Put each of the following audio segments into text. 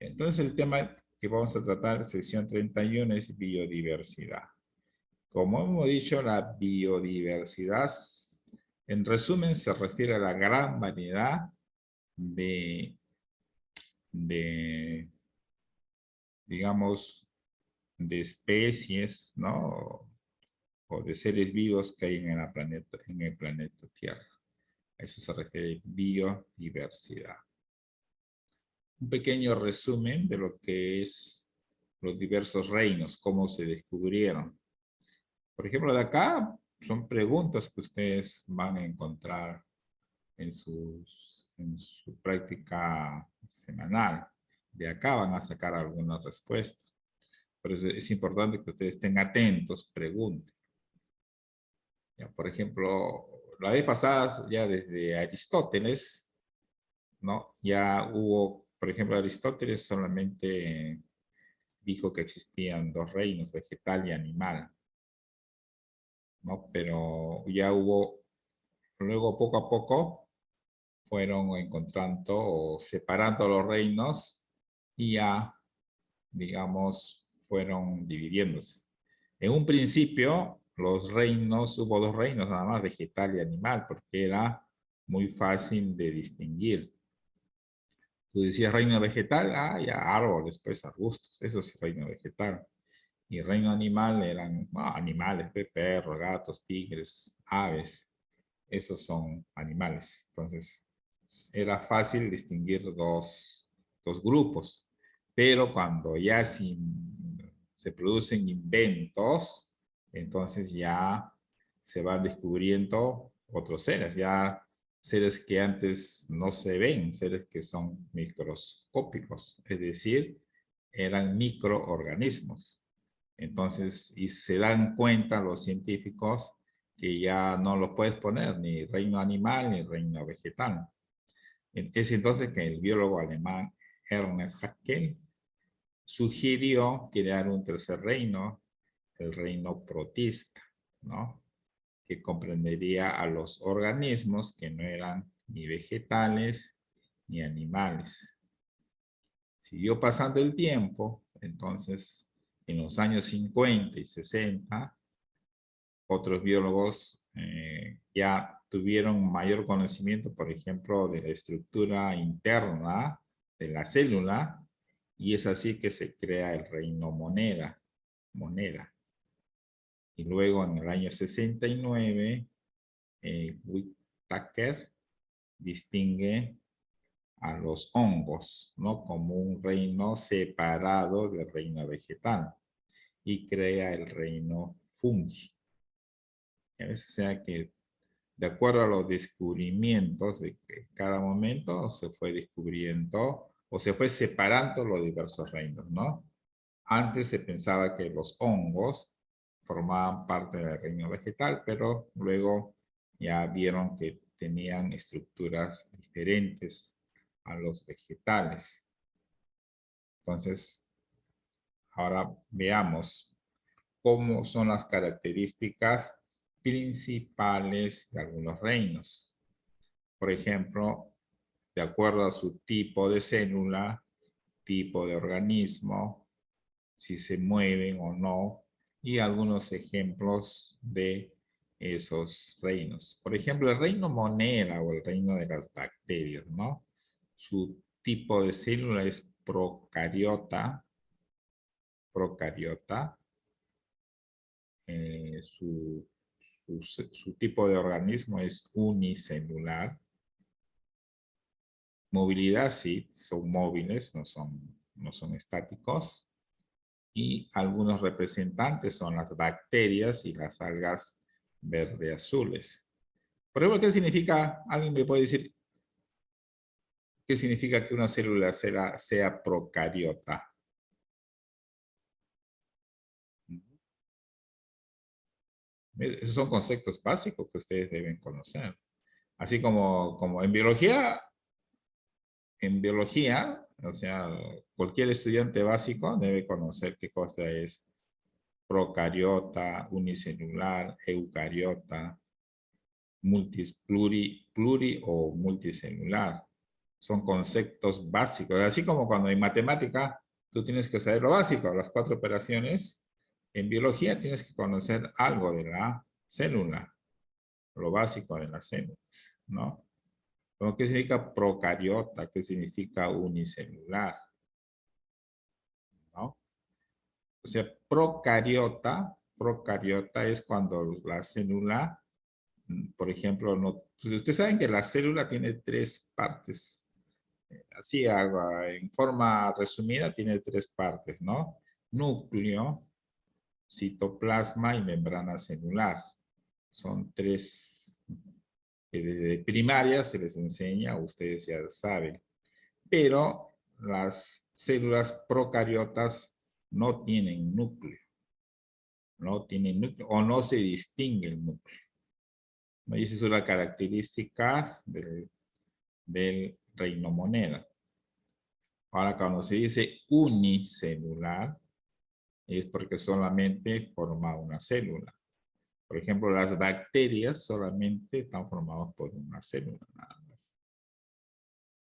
Entonces el tema que vamos a tratar, sesión 31, es biodiversidad. Como hemos dicho, la biodiversidad, en resumen, se refiere a la gran variedad de digamos, de especies, ¿no? O de seres vivos que hay en el planeta Tierra. A eso se refiere biodiversidad. Un pequeño resumen de lo que es los diversos reinos, cómo se descubrieron. Por ejemplo, de acá son preguntas que ustedes van a encontrar en su práctica semanal. De acá van a sacar algunas respuestas. Pero es importante que ustedes estén atentos, pregunten. Ya, por ejemplo, la vez pasada, ya desde Aristóteles, ¿no? Ya hubo, por ejemplo, Aristóteles solamente dijo que existían dos reinos, vegetal y animal, ¿no? Pero ya hubo, luego poco a poco, fueron encontrando o separando los reinos y ya, digamos, fueron dividiéndose. En un principio, los reinos, hubo dos reinos nada más, vegetal y animal, porque era muy fácil de distinguir. Tú decías reino vegetal, ya árboles, pues arbustos, eso es reino vegetal. Y reino animal eran animales, perros, gatos, tigres, aves. Esos son animales. Entonces, era fácil distinguir dos grupos. Pero cuando ya se producen inventos, entonces ya se van descubriendo otros seres, ya seres que antes no se ven, seres que son microscópicos, es decir, eran microorganismos. Entonces, y se dan cuenta los científicos que ya no lo puedes poner ni reino animal ni reino vegetal. Es entonces que el biólogo alemán Ernest Haeckel sugirió crear un tercer reino, el reino protista, ¿no? Que comprendería a los organismos que no eran ni vegetales ni animales. Siguió pasando el tiempo, entonces en los años 50 y 60, otros biólogos ya tuvieron mayor conocimiento, por ejemplo, de la estructura interna de la célula, y es así que se crea el reino moneda. Y luego en el año 69, Whittaker distingue a los hongos, ¿no? Como un reino separado del reino vegetal, y crea el reino fungi. O sea que de acuerdo a los descubrimientos de cada momento se fue descubriendo o se fue separando los diversos reinos, ¿no? Antes se pensaba que los hongos formaban parte del reino vegetal, pero luego ya vieron que tenían estructuras diferentes a los vegetales. Entonces, ahora veamos cómo son las características principales de algunos reinos. Por ejemplo, de acuerdo a su tipo de célula, tipo de organismo, si se mueven o no, y algunos ejemplos de esos reinos. Por ejemplo, el reino moneda o el reino de las bacterias, ¿no? Su tipo de célula es procariota. Su tipo de organismo es unicelular. Movilidad, sí, son móviles, no son estáticos. Y algunos representantes son las bacterias y las algas verde-azules. Por ejemplo, ¿qué significa? ¿Alguien me puede decir qué significa que una célula sea procariota? Esos son conceptos básicos que ustedes deben conocer. Así como en biología, o sea, cualquier estudiante básico debe conocer qué cosa es procariota, unicelular, eucariota, pluri o multicelular. son conceptos básicos. Así como cuando en matemática tú tienes que saber lo básico, las 4 operaciones, en biología tienes que conocer algo de la célula, lo básico de las células, ¿no? ¿Qué significa procariota? ¿Qué significa unicelular? ¿No? O sea, procariota es cuando la célula, por ejemplo, no, ustedes saben que la célula tiene 3 partes. Así en forma resumida tiene 3 partes, ¿no? Núcleo, citoplasma y membrana celular. Son 3 que desde primaria se les enseña, ustedes ya saben. Pero las células procariotas no tienen núcleo. No tienen núcleo o no se distingue el núcleo. ¿No? Y esa es una característica del reino moneda. Ahora, cuando se dice unicelular, es porque solamente forma una célula. Por ejemplo, las bacterias solamente están formadas por una célula, nada más.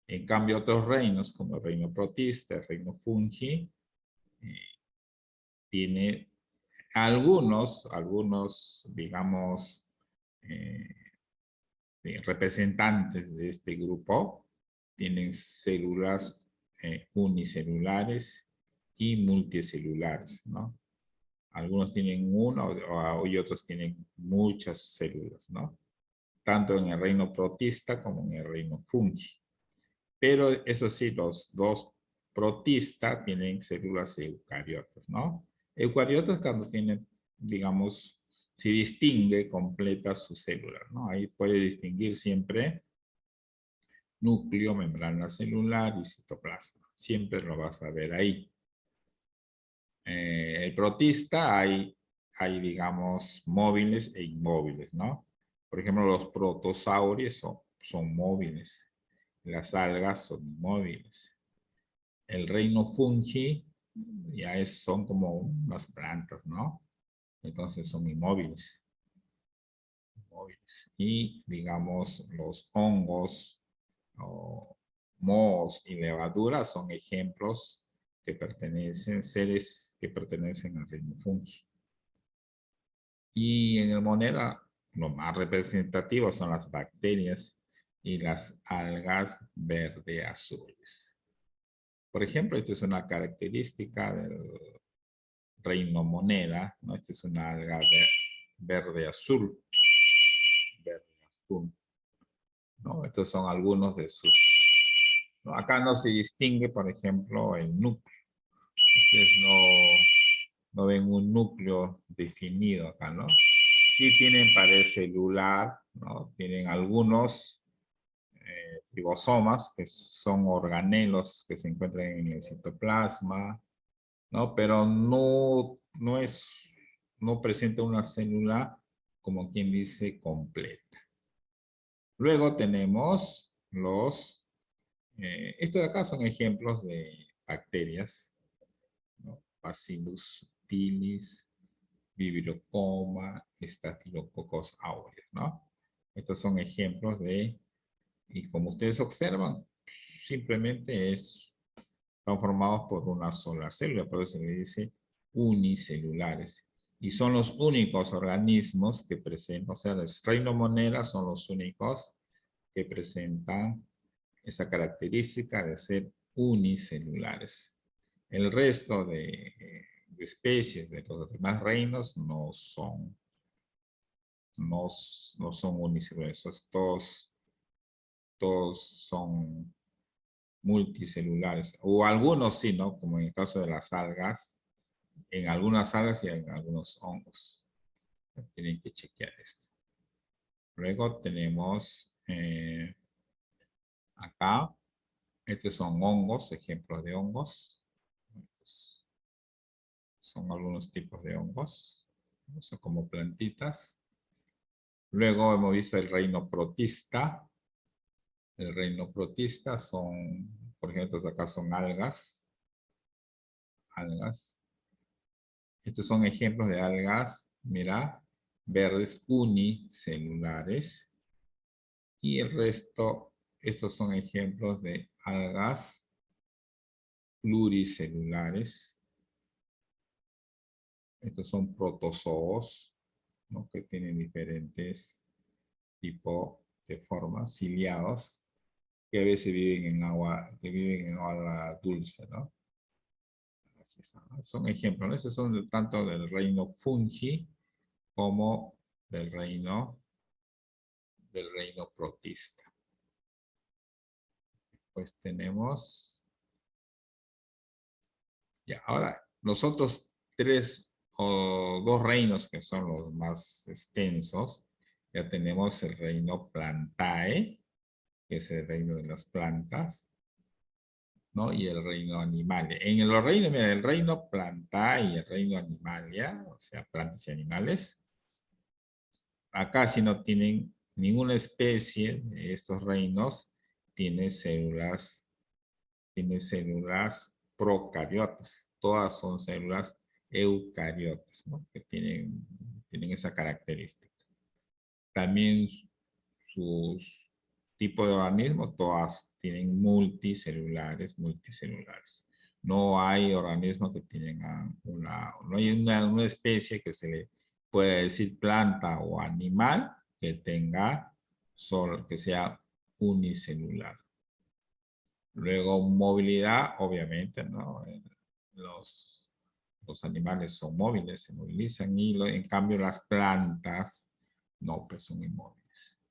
En cambio, otros reinos, como el reino protista, el reino fungi, tiene algunos, digamos, representantes de este grupo, tienen células unicelulares y multicelulares, ¿no? Algunos tienen uno y otros tienen muchas células, ¿no? Tanto en el reino protista como en el reino fungi. Pero eso sí, los dos protistas tienen células eucariotas, ¿no? Eucariotas cuando tienen, digamos, se distingue completa su célula, ¿no? Ahí puede distinguir siempre núcleo, membrana celular y citoplasma. Siempre lo vas a ver ahí. El protista hay, digamos, móviles e inmóviles, ¿no? Por ejemplo, los protosaurios son móviles. Las algas son inmóviles. El reino fungi ya son como unas plantas, ¿no? Entonces son inmóviles. Y, digamos, los hongos, o mohos y levaduras son ejemplos que pertenecen, seres que pertenecen al reino fungi. Y en el monera, lo más representativo son las bacterias y las algas verde-azules. Por ejemplo, esta es una característica del reino monera, ¿no? Esta es una alga verde-azul. Verde-azul. ¿No? Estos son algunos de sus... ¿no? Acá no se distingue, por ejemplo, el núcleo. Ustedes no ven un núcleo definido acá, ¿no? Sí tienen pared celular, ¿no? Tienen algunos ribosomas, que son organelos que se encuentran en el citoplasma, ¿no? Pero no presenta una célula, como quien dice, completa. Luego tenemos estos de acá son ejemplos de bacterias, ¿no? Bacillus subtilis, Bibliocoma, Staphylococcus aureus, ¿no? Estos son ejemplos y como ustedes observan, simplemente están formados por una sola célula, por eso se le dice unicelulares. Y son los únicos organismos que presentan, o sea, el reino monera son los únicos que presentan esa característica de ser unicelulares. El resto de especies de los demás reinos no son unicelulares. Todos son multicelulares. O algunos sí, ¿no? Como en el caso de las algas. En algunas algas y en algunos hongos. Tienen que chequear esto. Luego tenemos acá. Estos son hongos, ejemplos de hongos. Son algunos tipos de hongos. Son como plantitas. Luego hemos visto el reino protista. El reino protista son, por ejemplo, acá son algas. Algas. Estos son ejemplos de algas, mira, verdes unicelulares. Y el resto estos son ejemplos de algas pluricelulares. Estos son protozoos, ¿no? Que tienen diferentes tipos de formas, ciliados, que a veces viven en agua, dulce, ¿no? Así son ejemplos, ¿no? Estos son tanto del reino fungi como del reino protista. Pues tenemos, ya, ahora los otros tres o dos reinos que son los más extensos, ya tenemos el reino Plantae, que es el reino de las plantas, ¿no? Y el reino Animalia. En el reino, mira, el reino Plantae y el reino Animalia, o sea, plantas y animales, acá si no tienen ninguna especie de estos reinos, tiene células procariotas. Todas son células eucariotas, ¿no? Que tienen esa característica. También sus tipos de organismos, todas tienen multicelulares. No hay organismos que tengan no hay una especie que se le pueda decir planta o animal que tenga que sea unicelular. Luego, movilidad, obviamente, ¿no? Los animales son móviles, se movilizan, y en cambio las plantas, no, pues son inmóviles,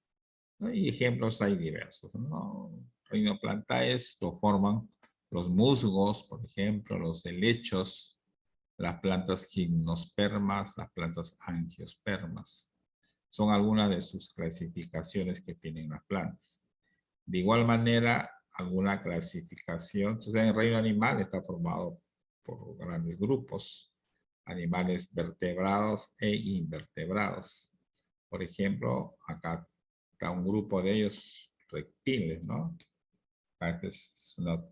¿no? Y ejemplos hay diversos, ¿no? Reino Plantaes lo forman los musgos, por ejemplo, los helechos, las plantas gimnospermas, las plantas angiospermas. Son algunas de sus clasificaciones que tienen las plantas. De igual manera, alguna clasificación. Entonces, en el reino animal está formado por grandes grupos, animales vertebrados e invertebrados. Por ejemplo, acá está un grupo de ellos reptiles, ¿no? Acá es una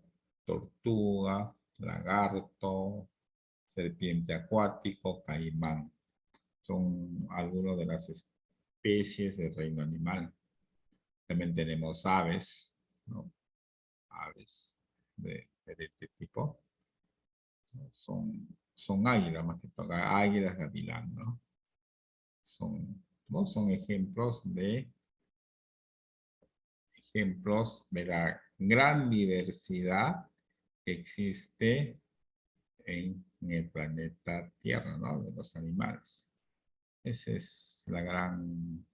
tortuga, lagarto, serpiente acuático, caimán. Son algunas de las especies del reino animal. También tenemos aves, ¿no? Aves de este tipo, ¿no? Son águilas, más que todo, águilas gavilán, ¿no? Son ejemplos de la gran diversidad que existe en el planeta Tierra, ¿no? De los animales. Esa es la gran...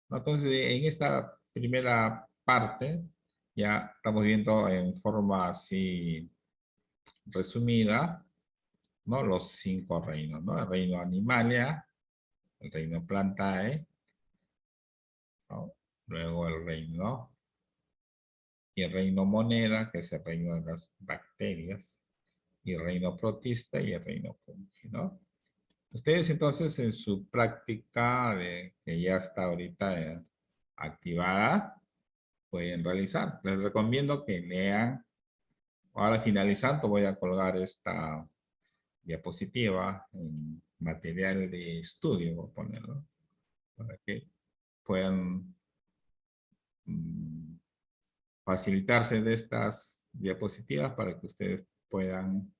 Entonces, en esta primera parte, ya estamos viendo en forma así resumida, ¿no? Los 5 reinos, ¿no? El reino Animalia, el reino Plantae, ¿no? Luego el reino Monera, que es el reino de las bacterias, y el reino Protista y el reino Fungi, ¿no? Ustedes entonces en su práctica que ya está ahorita activada, pueden realizar. Les recomiendo que lean. Ahora finalizando voy a colgar esta diapositiva en material de estudio, voy a ponerlo, para que puedan facilitarse de estas diapositivas para que ustedes puedan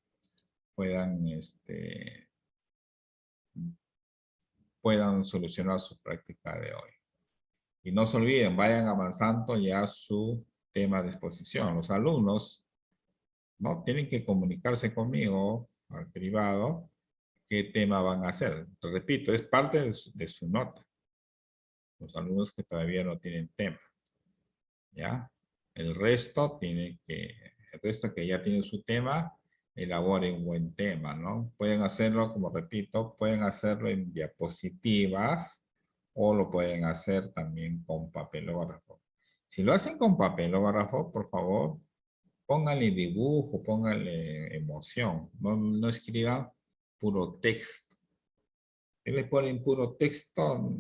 solucionar su práctica de hoy. Y no se olviden, vayan avanzando ya su tema de exposición. Los alumnos, ¿no? Tienen que comunicarse conmigo al privado qué tema van a hacer. Repito, es parte de su nota. Los alumnos que todavía no tienen tema, ¿ya? El resto que ya tiene su tema, elaboren un buen tema, ¿no? Pueden hacerlo, como repito, pueden hacerlo en diapositivas o lo pueden hacer también con papelógrafo. Si lo hacen con papelógrafo, por favor, pónganle dibujo, pónganle emoción. No escriban puro texto. Si le ponen puro texto,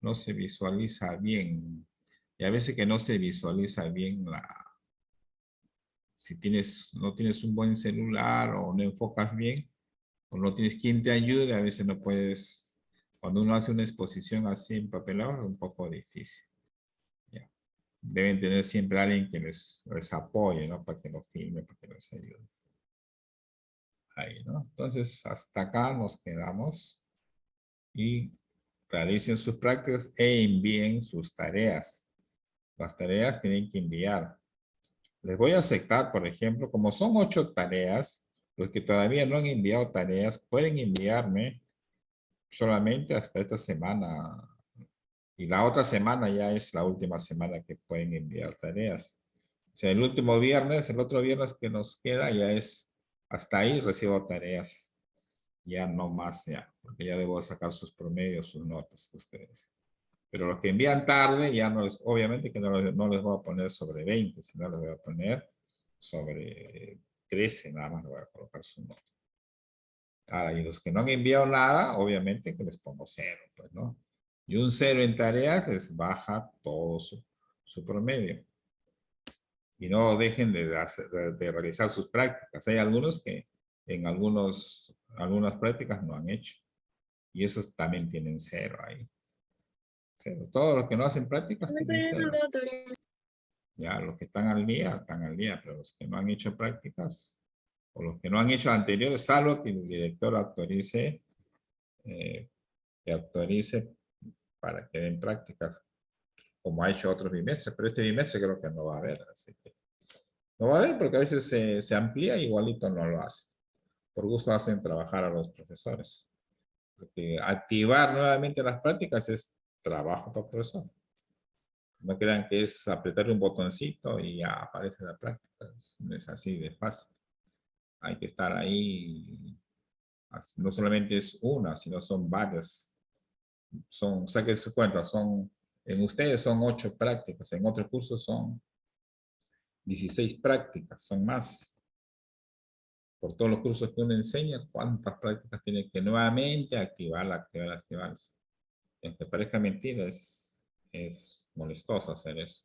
no se visualiza bien. Y a veces que no se visualiza bien si no tienes un buen celular o no enfocas bien, o no tienes quien te ayude, a veces no puedes, cuando uno hace una exposición así en papelado, es un poco difícil. ¿Ya? deben tener siempre alguien que les apoye, ¿no? Para que los filme, para que les ayude. Ahí, ¿no? Entonces, hasta acá nos quedamos y realicen sus prácticas e envíen sus tareas. Las tareas tienen que enviar. Les voy a aceptar, por ejemplo, como son 8 tareas, los que todavía no han enviado tareas pueden enviarme solamente hasta esta semana. Y la otra semana ya es la última semana que pueden enviar tareas. O sea, el último viernes, el otro viernes que nos queda ya es, hasta ahí recibo tareas. Ya no más, ya, porque ya debo sacar sus promedios, sus notas de ustedes. Pero los que envían tarde, ya no les, obviamente que no les voy a poner sobre 20, sino les voy a poner sobre 13, nada más le voy a colocar su nota. Ahora, y los que no han enviado nada, obviamente que les pongo 0, pues, ¿no? Y un 0 en tareas les baja todo su promedio. Y no dejen de realizar sus prácticas. Hay algunos que en algunas prácticas no han hecho. Y esos también tienen 0 ahí. 0. Todos los que no hacen prácticas tienen 0. Ya, los que están al día, pero los que no han hecho prácticas, o los que no han hecho anteriores, salvo que el director autorice, que autorice para que den prácticas, como ha hecho otros bimestres, pero este bimestre creo que no va a haber, así que no va a haber porque a veces se amplía y igualito no lo hace. Por gusto hacen trabajar a los profesores. Porque activar nuevamente las prácticas es trabajo para el profesor. No crean que es apretar un botoncito y ya aparece la práctica. No es así de fácil. Hay que estar ahí. No solamente es una, sino son varias. Saquen su cuenta, en ustedes son 8 prácticas, en otros cursos son 16 prácticas, son más. Por todos los cursos que uno enseña, ¿cuántas prácticas tiene que nuevamente activar? Aunque parezca mentira, es molestoso hacer eso.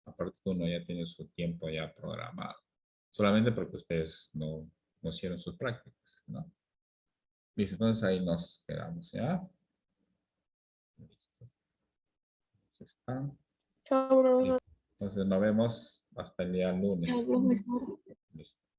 Aparte que uno ya tiene su tiempo ya programado. Solamente porque ustedes no hicieron sus prácticas, ¿no? Listo, entonces ahí nos quedamos, ¿ya? Listo. Están. Chao, profesor. Entonces nos vemos hasta el día lunes. Chao, profesor. Listo.